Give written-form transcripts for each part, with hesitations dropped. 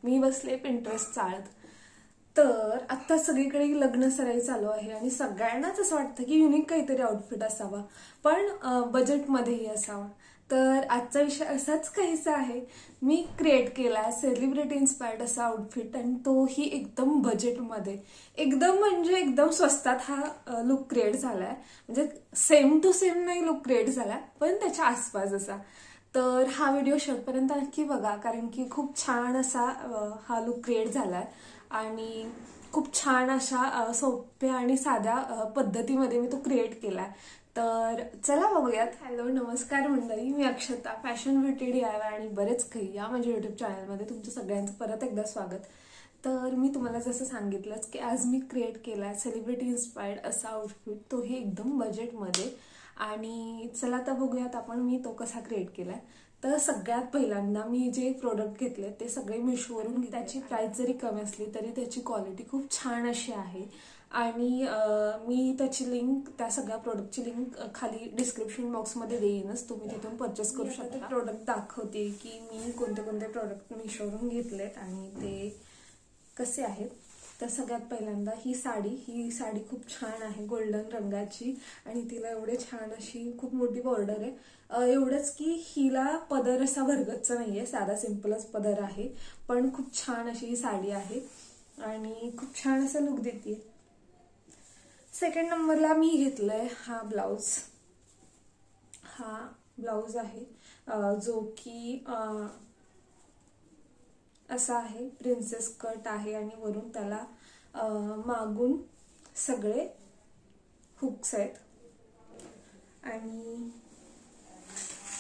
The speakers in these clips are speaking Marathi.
मी बसले पिंटरेस्ट चाळत. तर आता सगळीकडे लग्न सराई चालू आहे आणि सगळ्यांनाच असं वाटतं की युनिक काहीतरी आउटफिट असावा, पण बजेटमध्येही असावा. तर आजचा विषय असाच काहीसा आहे. मी क्रिएट केला सेलिब्रिटी इन्स्पायर्ड असा आउटफिट आणि तोही एकदम बजेटमध्ये, एकदम म्हणजे एकदम स्वस्तात हा लुक क्रिएट झालाय. म्हणजे सेम टू सेम नाही लुक क्रिएट झालाय, पण त्याच्या आसपास असा. तर हा व्हिडिओ शेवटपर्यंत नक्की बघा, कारण की खूप छान असा हा लुक क्रिएट झालाय आणि खूप छान अशा सोप्या आणि साध्या पद्धतीमध्ये मी तो क्रिएट केलाय. तर चला बघूयात. हॅलो नमस्कार मंडळी, मी अक्षता, फॅशन ब्युटी DIY आणि बरेच काही या माझ्या युट्यूब चॅनलमध्ये तुमचं सगळ्यांचं परत एकदा स्वागत. तर मी तुम्हाला जसं सांगितलंच की आज मी क्रिएट केलाय सेलिब्रिटी इन्स्पायर्ड असा आउटफिट, तोही एकदम बजेटमध्ये. आणि चला आता बघूयात आपण मी तो कसा क्रिएट केलाय. तर सगळ्यात पहिल्यांदा मी जे प्रोडक्ट घेतले ते सगळे मिशोवरून. त्याची प्राइस जरी कमी असली तरी त्याची क्वालिटी खूप छान अशी आहे आणि मी त्याची लिंक, त्या सगळ्या प्रोडक्टची लिंक खाली डिस्क्रिप्शन बॉक्समध्ये देईनच, तुम्ही तिथून परचेस करू शकता. प्रोडक्ट दाखवते की मी कोणते कोणते प्रोडक्ट मिशोवरून घेतलेत आणि ते कसे आहेत. तर सगळ्यात पहिल्यांदा ही साडी खूप छान आहे, गोल्डन रंगाची आणि तिला एवढे छान अशी खूप मोठी बॉर्डर आहे. एवढंच की हिला पदर असा भरगतचा नाहीये, साधा सिंपलच पदर आहे, पण खूप छान अशी ही साडी आहे आणि खूप छान असं लुक देते. सेकंड नंबरला मी घेतलंय हा ब्लाउज आहे जो की असा आहे, प्रिन्सेस कट आहे आणि वरून त्याला मागून सगळे हुक्स आहेत. आणि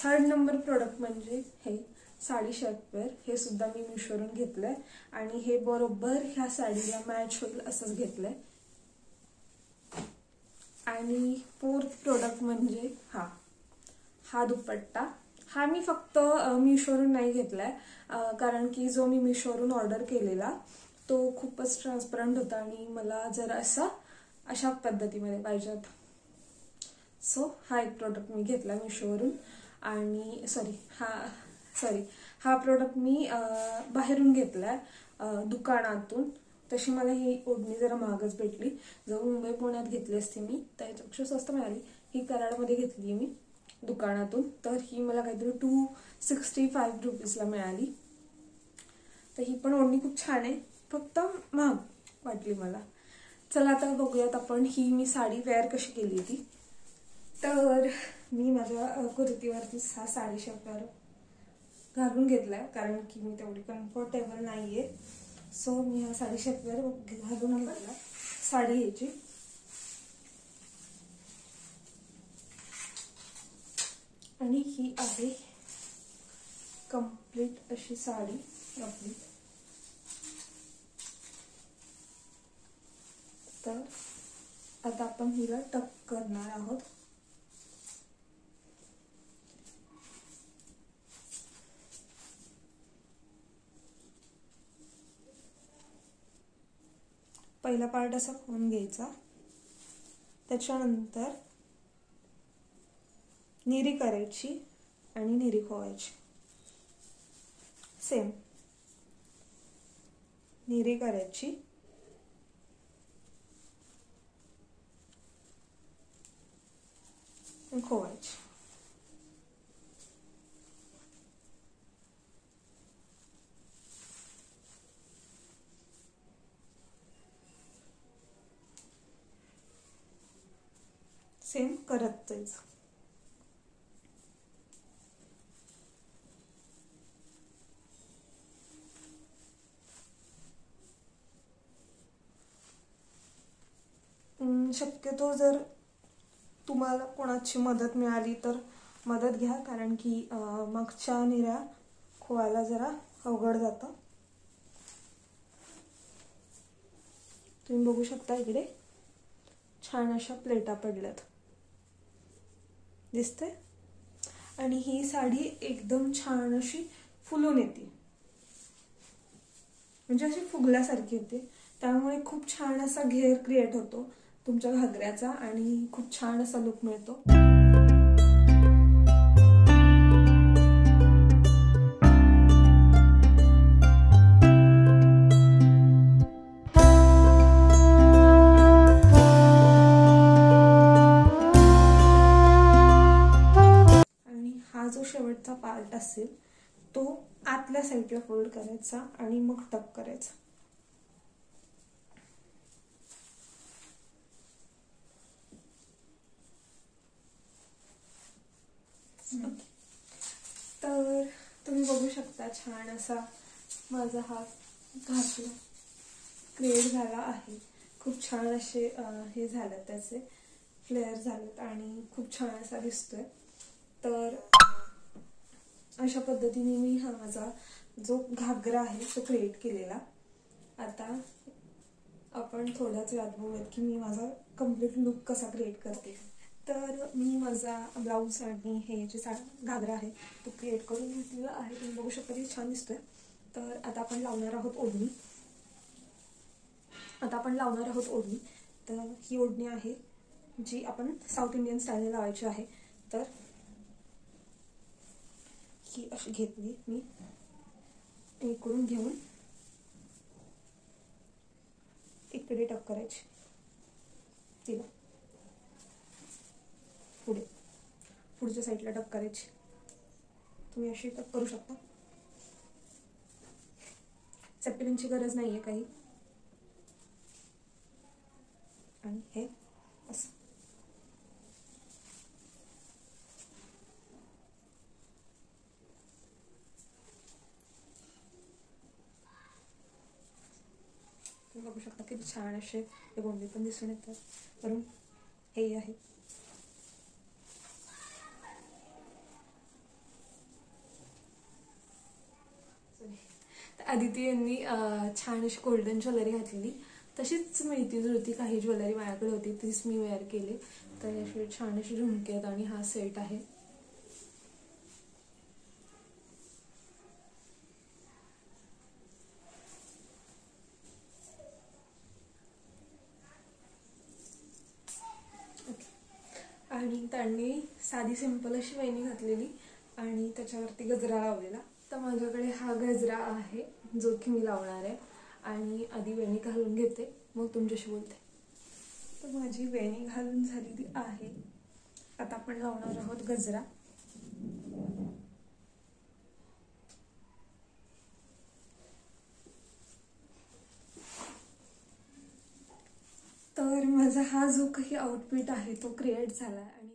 थर्ड नंबर प्रोडक्ट म्हणजे हे साडी शेपवेअर, हे सुद्धा मी मिशोवरून घेतलंय आणि हे बरोबर ह्या साडीला मॅच होईल असंच घेतलंय. आणि फोर्थ प्रोडक्ट म्हणजे हा दुपट्टा. हा मी फक्त मिशोवरून नाही घेतलाय, कारण की जो मी मिशोवरून ऑर्डर केलेला तो खूपच ट्रान्सपरंट होता आणि मला जरा अशा पद्धतीमध्ये पाहिजे होता. सो हा एक प्रोडक्ट मी घेतला मिशोवरून. आणि हा प्रोडक्ट मी बाहेरून घेतलाय दुकानातून. तशी मला ही ओढणी जरा महागच भेटली, जर मुंबई पुण्यात घेतली असती मी त्याच्यापेक्षा स्वस्त मिळाली. ही कराडमध्ये घेतली मी दुकानातून, तर ही मला काहीतरी 265 रुपीजला मिळाली. तर ही पण ओढणी खूप छान आहे, फक्त महाग वाटली मला. चला आता बघूयात आपण ही मी साडी वेअर कशी केली ती. तर मी माझ्या कुर्तीवरती हा साडी शेपवेअर घालून घेतलाय, कारण की मी तेवढी कम्फर्टेबल नाहीये. सो मी हा साडी शेपवेअर घालून घेतला साडी ह्याची. आणि ही आहे कंप्लीट अशी साडी आपली. तर आता आपण हिला टक करणार आहोत. पहिला पार्ट असा खोन घ्यायचा, त्याच्यानंतर निरी करायची आणि निरी खोवायची. सेम निरी करायची आणि खोवायची. सेम करत जायचं. शक्यतो जर तुम्हाला कोणाची मदत मिळाली तर मदत घ्या, कारण की मागच्या निऱ्या खोवायला जरा अवघड जातं. तुम्ही बघू शकता इकडे छान अशा प्लेटा पडल्यात, दिसते. आणि ही साडी एकदम छान अशी फुलून येते, म्हणजे अशी फुगल्यासारखी येते. त्यामुळे खूप छान असा घेर क्रिएट होतो तुमच्या घागऱ्याचा आणि खूप छान असा लुक मिळतो. हा जो शेवटचा पार्ट असेल तो आतल्या साईडला फोल्ड करायचा आणि मग टक करायचा. तर तुम्ही बघू शकता छान असा माझा हा घागरा क्रिएट झाला आहे. खूप छान असे हे झालं, त्याचे फ्लेअर झालेत आणि खूप छान असा दिसतोय. तर अशा पद्धतीने मी हा माझा जो घागरा आहे तो क्रिएट केलेला. आता आपण थोड्याच वेळात बघूयात की मी माझा कम्प्लीट लुक कसा क्रिएट करते. तर मी माझा ब्लाऊज आणि हे जे घागरा आहे तो क्रिएट करून घेतलेला आहे. तुम्ही बघू शकता की छान दिसतोय. तर आता आपण लावणार आहोत ओढणी. तर ही ओढणी आहे जी आपण साऊथ इंडियन स्टाईलने लावायची आहे. तर ही अशी घेतली मी, इकडून घेऊन इकडे टक करायची, तिला पुढच्या साईडला टक करायची. तुम्ही अशी टक करू शकता. सेफ्टी गरज नाहीये काही. आणि हे असं तुम्ही बघू शकता किती छान असे गोंडे पण दिसून येतात. वरून हे आहे. आदिती यांनी छान अशी गोल्डन ज्वेलरी घातलेली, तशीच मिळती जुळती काही ज्वेलरी माझ्याकडे होती, तीच मी वेअर केली. तर अशी छान अशी झुमके आहेत आणि हा सेट आहे. आणि त्यांनी साधी सिंपल अशी वेणी घातलेली आणि त्याच्यावरती गजरा लावलेला. तर माझ्याकडे हा गजरा आहे जो की मी लावणार आहे. आणि आधी वेणी घालून घेते, मग तुमच्याशी बोलते. तर माझी वेणी घालून झालेली आहे. आता आपण लावणार आहोत गजरा. तर माझा हा जो काही आउटफिट आहे तो क्रिएट झाला. आणि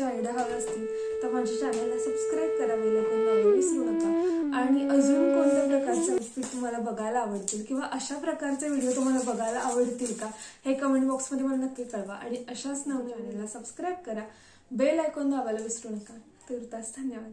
आयडिया हवे असतील तर माझ्या चॅनलला सबस्क्राईब करा, बेल आयकॉन दाबायला विसरू नका. आणि अजून कोणत्या प्रकारचे आउटफिट तुम्हाला बघायला आवडतील किंवा अशा प्रकारचे व्हिडिओ तुम्हाला बघायला आवडतील का हे कमेंट बॉक्समध्ये मला नक्की कळवा. आणि अशाच नवीन चॅनलला सबस्क्राईब करा, बेल आयकॉन दाबायला विसरू नका. तुर्तास धन्यवाद.